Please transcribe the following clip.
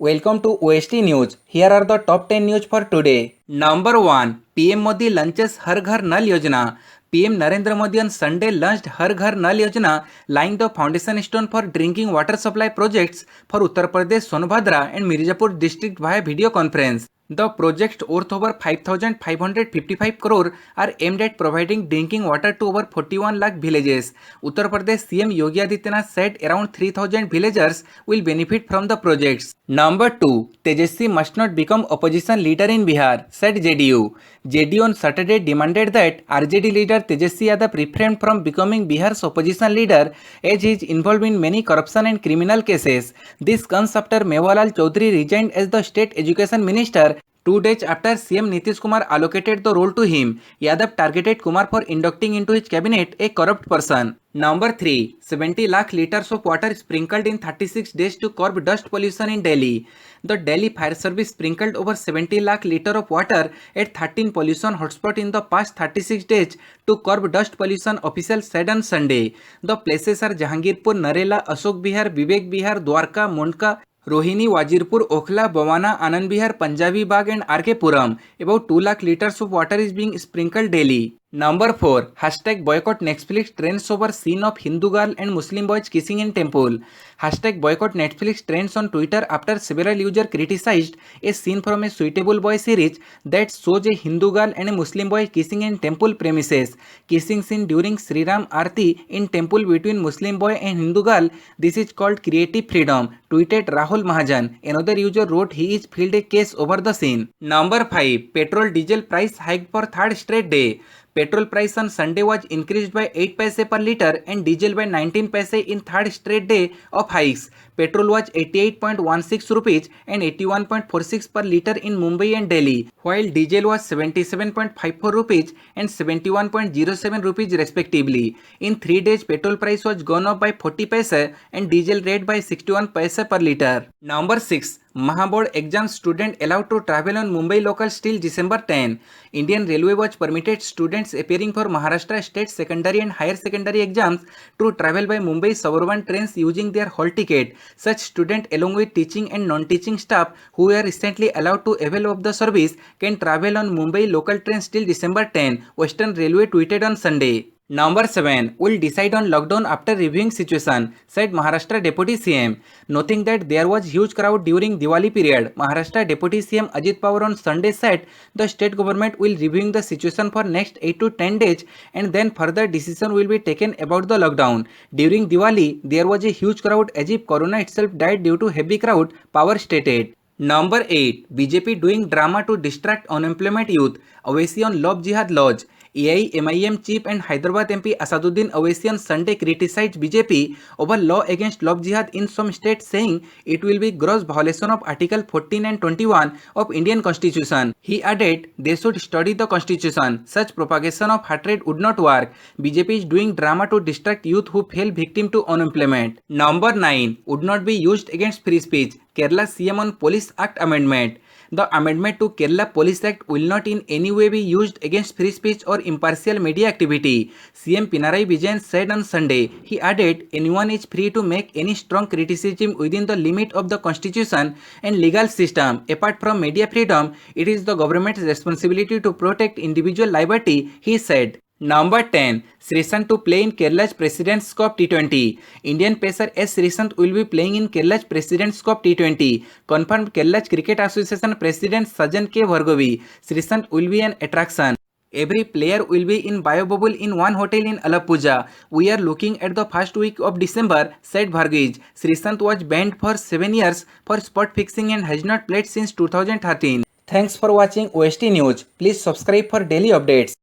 Welcome to OST News. Here are the top 10 news for today. Number 1. PM Modi launches Har Ghar Nal Yojana. PM Narendra Modi on Sunday launched Har Ghar Nal Yojana, laying the foundation stone for drinking water supply projects for Uttar Pradesh, Sonbhadra and Mirzapur district via video conference. The projects worth over 5,555 crore are aimed at providing drinking water to over 41 lakh villages. Uttar Pradesh CM Yogi Adityanath said around 3,000 villagers will benefit from the projects. Number 2. Tejasvi must not become opposition leader in Bihar, said JDU. JDU on Saturday demanded that RJD leader Tejasvi Yadav refrain from becoming Bihar's opposition leader as he is involved in many corruption and criminal cases. This comes after Mewalal Chaudhary resigned as the state education minister 2 days after CM Nitish Kumar allocated the role to him. Yadav targeted Kumar for inducting into his cabinet a corrupt person. Number 3. 70 lakh liters of water sprinkled in 36 days to curb dust pollution in Delhi. The Delhi Fire Service sprinkled over 70 lakh liters of water at 13 pollution hotspots in the past 36 days to curb dust pollution, officials said on Sunday. The places are Jahangirpur, Narela, Ashok Vihar, Vivek Vihar, Dwarka, Mondka, Rohini, Wajirpur, Okhla, Bhawana, Anand Vihar, Punjabi Bagh and RK Puram. About 2 lakh liters of water is being sprinkled daily. Number 4. Hashtag boycott Netflix trends over scene of Hindu girl and Muslim boys kissing in temple. Hashtag boycott Netflix trends on Twitter after several users criticized a scene from a Suitable Boy series that shows a Hindu girl and a Muslim boy kissing in temple premises. Kissing scene during Sri Ram Aarti in temple between Muslim boy and Hindu girl. This is called creative freedom, tweeted Rahul Mahajan. Another user wrote he is filed a case over the scene. Number 5. Petrol diesel price hiked for third straight day. Petrol price on Sunday was increased by 8 paise per litre and diesel by 19 paise in third straight day of hikes. Petrol was 88.16 rupees and 81.46 per litre in Mumbai and Delhi, while diesel was 77.54 rupees and 71.07 rupees respectively. In 3 days, petrol price was gone up by 40 paise and diesel rate by 61 paise per litre. Number 6. Mahaboard exam student allowed to travel on Mumbai locals till December 10. Indian Railway was permitted students appearing for Maharashtra state secondary and higher secondary exams to travel by Mumbai suburban trains using their hall ticket. Such students along with teaching and non-teaching staff who were recently allowed to avail of the service can travel on Mumbai local trains till December 10, Western Railway tweeted on Sunday. Number 7. Will decide on lockdown after reviewing situation, said Maharashtra Deputy CM. Noting that there was huge crowd during Diwali period, Maharashtra Deputy CM Ajit Pawar on Sunday said the state government will reviewing the situation for next 8 to 10 days and then further decision will be taken about the lockdown. During Diwali, there was a huge crowd as if Corona itself died due to heavy crowd, Pawar stated. Number 8. BJP doing drama to distract unemployment youth, Owaisi on Love Jihad lodge. AIMIM chief and Hyderabad MP Asaduddin Owaisi on Sunday criticized BJP over law against love jihad in some states, saying it will be gross violation of Article 14 and 21 of Indian Constitution. He added they should study the Constitution. Such propagation of hatred would not work. BJP is doing drama to distract youth who fell victim to unemployment. Number 9. Would not be used against free speech, Kerala CM on Police Act amendment. The amendment to Kerala Police Act will not in any way be used against free speech or impartial media activity, CM Pinarayi Vijayan said on Sunday. He added, anyone is free to make any strong criticism within the limit of the constitution and legal system. Apart from media freedom, it is the government's responsibility to protect individual liberty, he said. Number 10. Sreesanth to play in Kerala's President's Cup T20. Indian pacer S. Sreesanth will be playing in Kerala's President's Cup T20, confirmed Kerala's Cricket Association President Sajan K. Bhargavi. Sreesanth will be an attraction. Every player will be in bio-bubble in one hotel in Alappuzha. We are looking at the first week of December, said Bhargav. Sreesanth was banned for 7 years for spot fixing and has not played since 2013. Thanks for watching OST News. Please subscribe for daily updates.